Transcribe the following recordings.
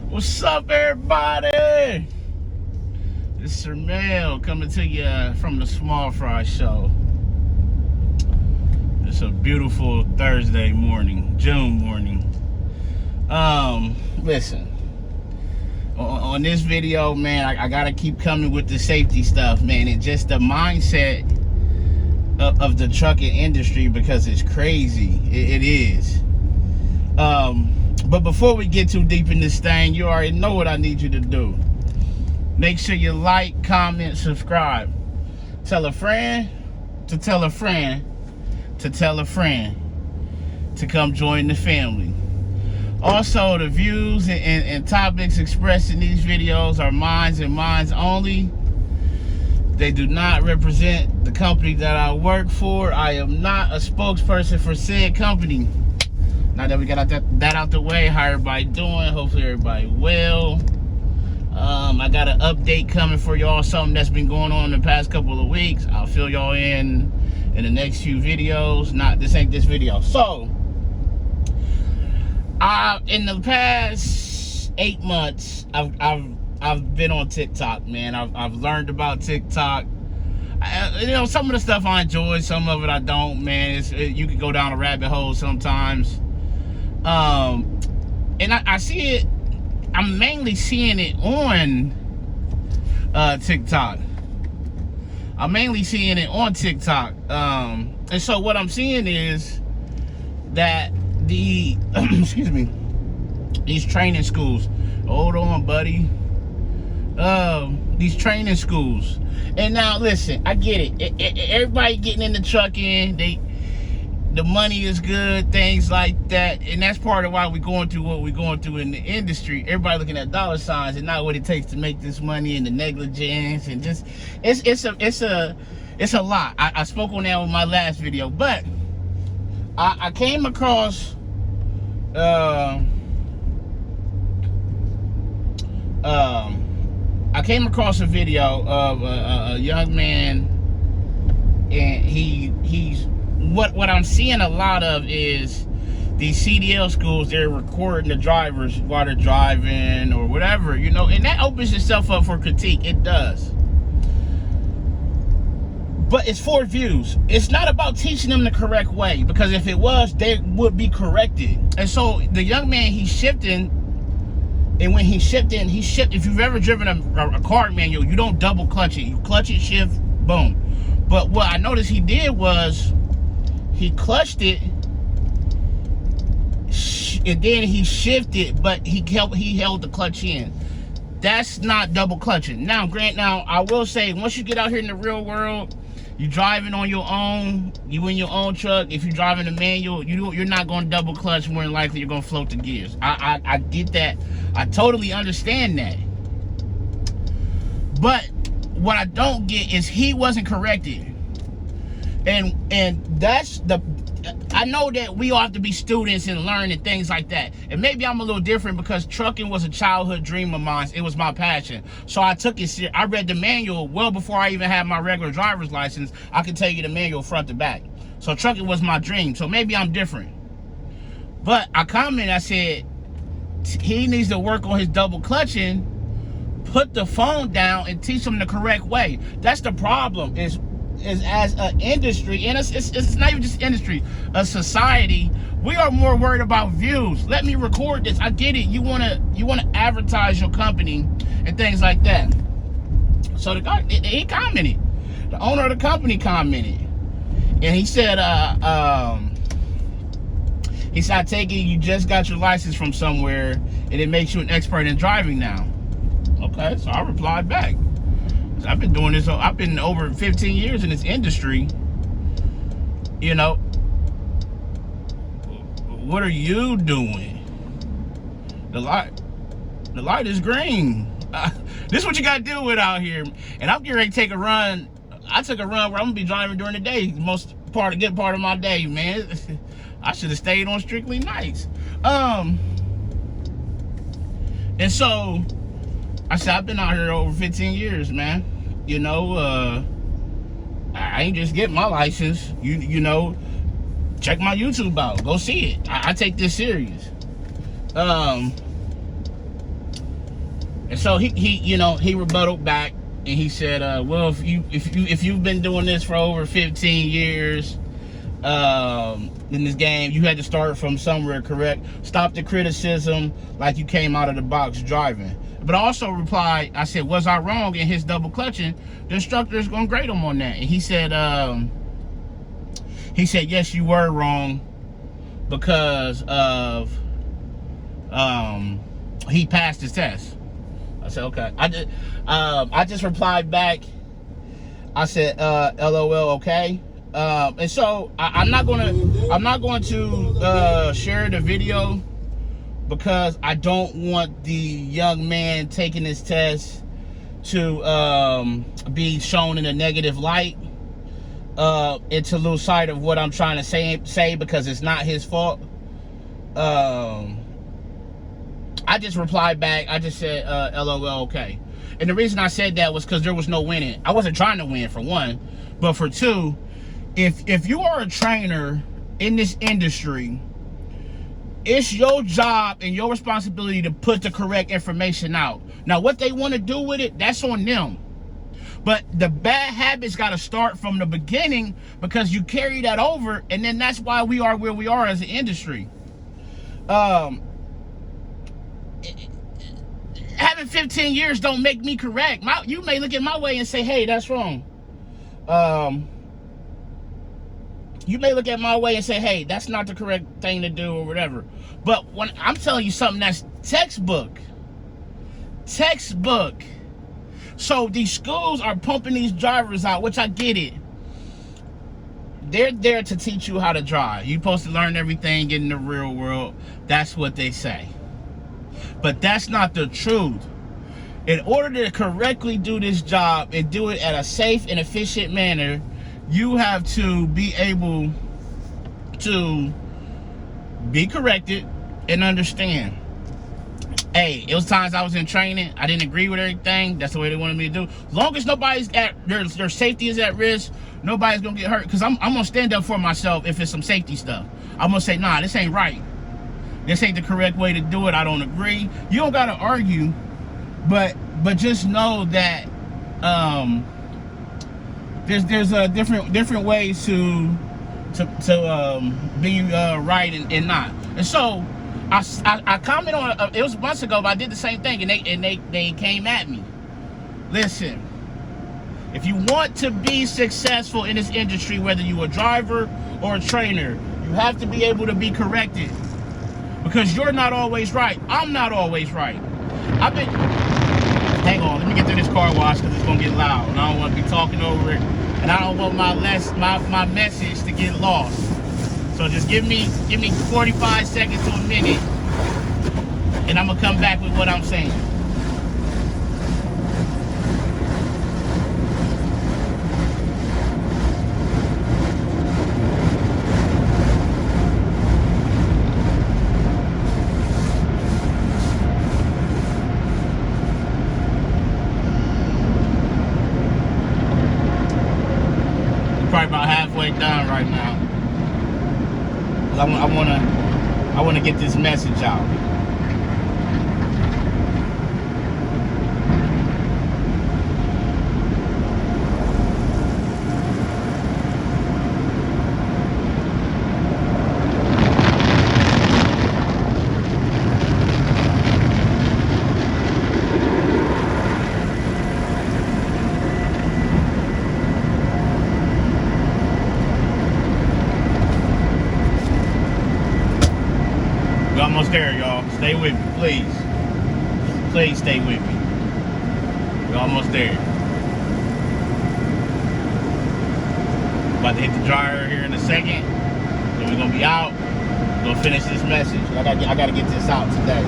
What's up, everybody? It's Sir Mel coming to you from the Small Fry Show. It's a beautiful Thursday morning, June morning. Listen, on this video, man, I gotta keep coming with the safety stuff, man. It's just the mindset of the trucking industry, because it's crazy. It is. But before we get too deep in this thing, you already know what I need you to do. Make sure you like, comment, subscribe. Tell a friend to tell a friend to tell a friend to come join the family. Also, the views and topics expressed in these videos are mine and mine only. They do not represent the company that I work for. I am not a spokesperson for said company. Now that we got that out the way, how everybody doing? Hopefully everybody well. I got an update coming for y'all, something that's been going on in the past couple of weeks. I'll fill y'all in the next few videos. This ain't this video. So, in the past 8 months, I've been on TikTok, man. I've learned about TikTok. Some of the stuff I enjoy, some of it I don't, man. You can go down a rabbit hole sometimes. And I see it. I'm mainly seeing it on TikTok. I'm mainly seeing it on TikTok. And so what I'm seeing is that excuse me, these training schools. Hold on, buddy. These training schools. And now listen, I get it. Everybody getting into trucking, the money is good, things like that, and that's part of why we're going through what we're going through in the industry. Everybody looking at dollar signs and not what it takes to make this money, and the negligence, and just it's a lot. I spoke on that with my last video, but I came across a video of a young man, and he's what I'm seeing a lot of is these CDL schools. They're recording the drivers while they're driving or whatever, and that opens itself up for critique. It does. But it's for views. It's not about teaching them the correct way, because if it was, they would be corrected. And so the young man, he's shifting, and when he's shifting, if you've ever driven a car manual, you don't double clutch it. You clutch it, shift, boom. But what I noticed he did was he clutched it, and then he shifted, but he held the clutch in. That's not double clutching. Now, I will say, once you get out here in the real world, you're driving on your own, you in your own truck. If you're driving a manual, you're not going to double clutch. More than likely, you're going to float the gears. I get that. I totally understand that. But what I don't get is he wasn't corrected. And that's I know that we all have to be students and learn and things like that. And maybe I'm a little different because trucking was a childhood dream of mine. It was my passion. So I took it serious. I read the manual well before I even had my regular driver's license. I can tell you the manual front to back. So trucking was my dream. So maybe I'm different. But I commented, I said, he needs to work on his double clutching, put the phone down, and teach him the correct way. That's the problem, is as an industry, and it's not even just industry, a society, we are more worried about views. Let me record this. I get it. You wanna advertise your company and things like that. So the guy, he commented. The owner of the company commented, and he said, I take it you just got your license from somewhere, and it makes you an expert in driving now. Okay, so I replied back. I've been doing this. I've been over 15 years in this industry. What are you doing? The light is green. This is what you got to deal with out here. And I'm getting ready to take a run. I took a run where I'm gonna be driving during the day. Good part of my day, man. I should have stayed on strictly nights. And so I said, I've been out here over 15 years, man. I ain't just get my license. Check my YouTube out. Go see it. I take this serious. And so he rebutted back, and he said, well, if you've been doing this for over 15 years in this game, you had to start from somewhere, correct? Stop the criticism like you came out of the box driving. But I also replied, I said, was I wrong in his double clutching? The instructor is going to grade him on that. And he said, yes, you were wrong because of he passed his test. I said, okay. I just replied back. I said, LOL, okay. And so I'm not going to share the video because I don't want the young man taking his test to be shown in a negative light, and to lose sight of what I'm trying to say because it's not his fault. I just replied back. I just said, LOL, okay. And the reason I said that was because there was no winning. I wasn't trying to win, for one. But for two, if you are a trainer in this industry, it's your job and your responsibility to put the correct information out. Now, what they want to do with it, that's on them. But the bad habits got to start from the beginning, because you carry that over, and then that's why we are where we are as an industry. Having 15 years don't make me correct. You may look at my way and say, hey, that's wrong. You may look at my way and say, hey, that's not the correct thing to do or whatever. But when I'm telling you something that's textbook. So these schools are pumping these drivers out, which I get it. They're there to teach you how to drive. You're supposed to learn everything in the real world. That's what they say. But that's not the truth. In order to correctly do this job and do it at a safe and efficient manner, you have to be able to be corrected and understand. Hey, it was times I was in training, I didn't agree with everything. That's the way they wanted me to do. As long as nobody's at their safety is at risk, nobody's gonna get hurt. Because I'm gonna stand up for myself if it's some safety stuff. I'm gonna say, nah, this ain't right. This ain't the correct way to do it. I don't agree. You don't gotta argue, but just know that there's different ways to be right and not. And so I comment on it was months ago, but I did the same thing, and they came at me. Listen, if you want to be successful in this industry, whether you're a driver or a trainer, you have to be able to be corrected, because you're not always right. I'm not always right. Hang on, let me get through this car wash because it's gonna get loud, and I don't want to be talking over it, and I don't want my message to get lost. So just give me 45 seconds to a minute, and I'm gonna come back with what I'm saying. Probably about halfway done right now. I wanna get this message out. We're almost there, y'all. Stay with me, please. Please stay with me. We're almost there. About to hit the dryer here in a second. Then we're gonna be out. We're gonna finish this message. I gotta get this out today.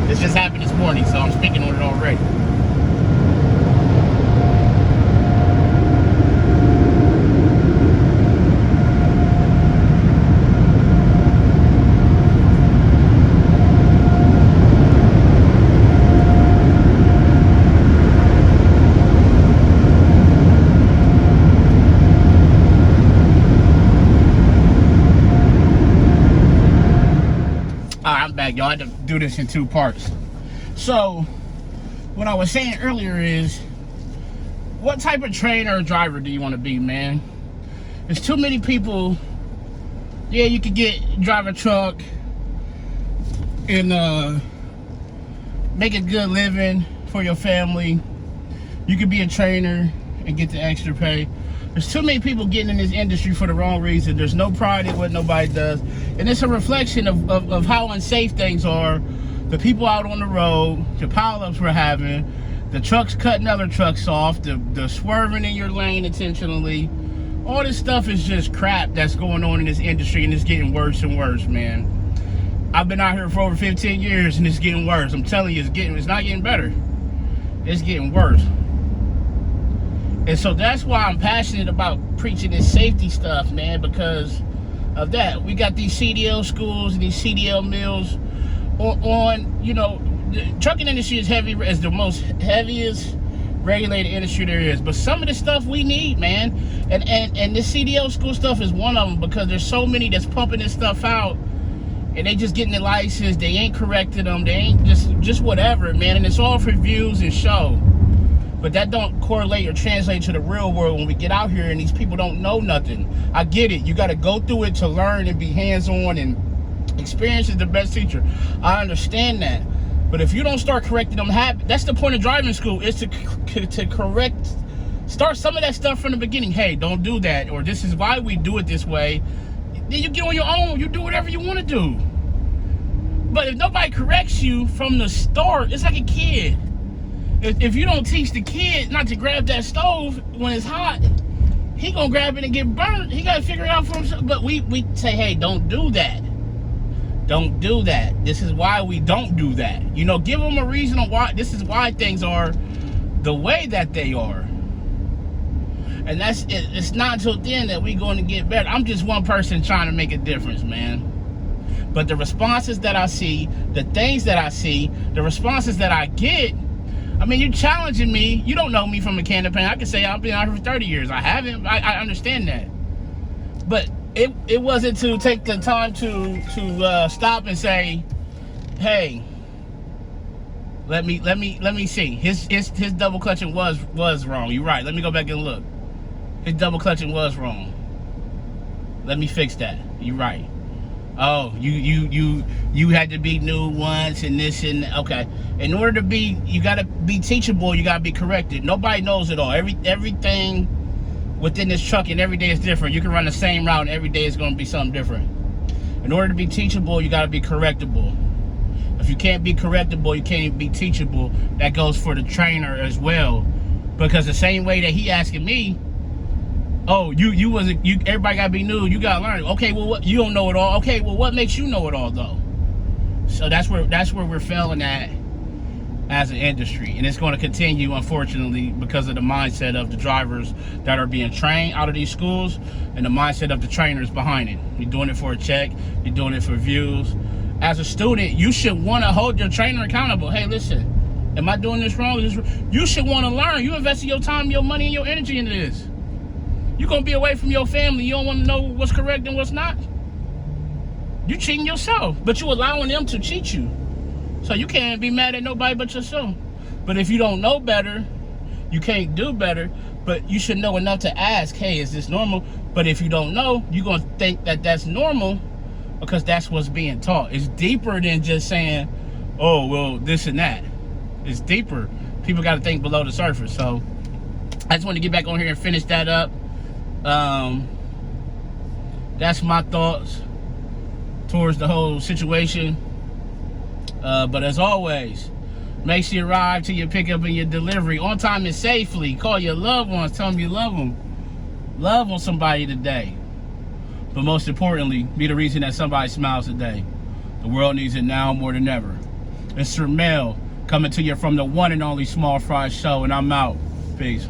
This just happened this morning, so I'm speaking on it already. I'm back, y'all. I had to do this in two parts. So what I was saying earlier is, what type of trainer or driver do you want to be, man? There's too many people. Yeah, you could drive a truck and make a good living for your family. You could be a trainer and get the extra pay. There's too many people getting in this industry for the wrong reason. There's no pride in what nobody does. And it's a reflection of how unsafe things are. The people out on the road, the pileups we're having, the trucks cutting other trucks off, the swerving in your lane intentionally. All this stuff is just crap that's going on in this industry, and it's getting worse and worse, man. I've been out here for over 15 years and it's getting worse. I'm telling you, it's not getting better. It's getting worse. And so that's why I'm passionate about preaching this safety stuff, man, because of that. We got these CDL schools and these CDL mills on, you know, the trucking industry is the most heaviest regulated industry there is. But some of the stuff we need, man, and this CDL school stuff is one of them, because there's so many that's pumping this stuff out and they just getting the license, they ain't corrected them, they ain't just whatever, man, and it's all for views and show. But that don't correlate or translate to the real world when we get out here and these people don't know nothing. I get it. You got to go through it to learn and be hands-on, and experience is the best teacher. I understand that. But if you don't start correcting them habits, that's the point of driving school, is to correct, start some of that stuff from the beginning. Hey, don't do that, or this is why we do it this way. Then you get on your own, you do whatever you want to do. But if nobody corrects you from the start, it's like a kid. If you don't teach the kid not to grab that stove when it's hot, he gonna grab it and get burnt. He gotta figure it out for himself. But we say, hey, don't do that. Don't do that. This is why we don't do that. You know, give them a reason on why. This is why things are the way that they are. And that's it. It's not until then that we're going to get better. I'm just one person trying to make a difference, man. But the responses that I see, the things that I see, the responses that I get, I mean, you're challenging me. You don't know me from a can of paint. I can say I've been out here for 30 years. I haven't. I understand that. But it wasn't to take the time to stop and say, hey, let me see. His double clutching was wrong. You're right. Let me go back and look. His double clutching was wrong. Let me fix that. You're right. Oh, you had to be new once and this and okay. In order to be, you gotta be teachable. You gotta be corrected. Nobody knows it all. Everything within this trucking, every day is different. You can run the same route and every day is gonna be something different. In order to be teachable, you gotta be correctable. If you can't be correctable, you can't even be teachable. That goes for the trainer as well. Because the same way that he asking me, oh, everybody gotta be new, you gotta learn. Okay, well, what, you don't know it all. Okay, well, what makes you know it all though? So that's where we're failing at as an industry, and it's going to continue, unfortunately, because of the mindset of the drivers that are being trained out of these schools and the mindset of the trainers behind it. You're doing it for a check, you're doing it for views. As a student, you should want to hold your trainer accountable. Hey, listen, am I doing this wrong? You should want to learn. You invested your time, your money, and your energy into this. You're going to be away from your family. You don't want to know what's correct and what's not. You're cheating yourself, but you're allowing them to cheat you. So you can't be mad at nobody but yourself. But if you don't know better, you can't do better, but you should know enough to ask, hey, is this normal? But if you don't know, you're going to think that that's normal because that's what's being taught. It's deeper than just saying, oh, well, this and that. It's deeper. People got to think below the surface. So I just want to get back on here and finish that up. That's my thoughts towards the whole situation. But as always, make sure you arrive to your pickup and your delivery on time and safely. Call your loved ones, tell them you love them. Love on somebody today. But most importantly, be the reason that somebody smiles today. The world needs it now more than ever. It's Sir Mel coming to you from the one and only Small Fry Show, and I'm out. Peace.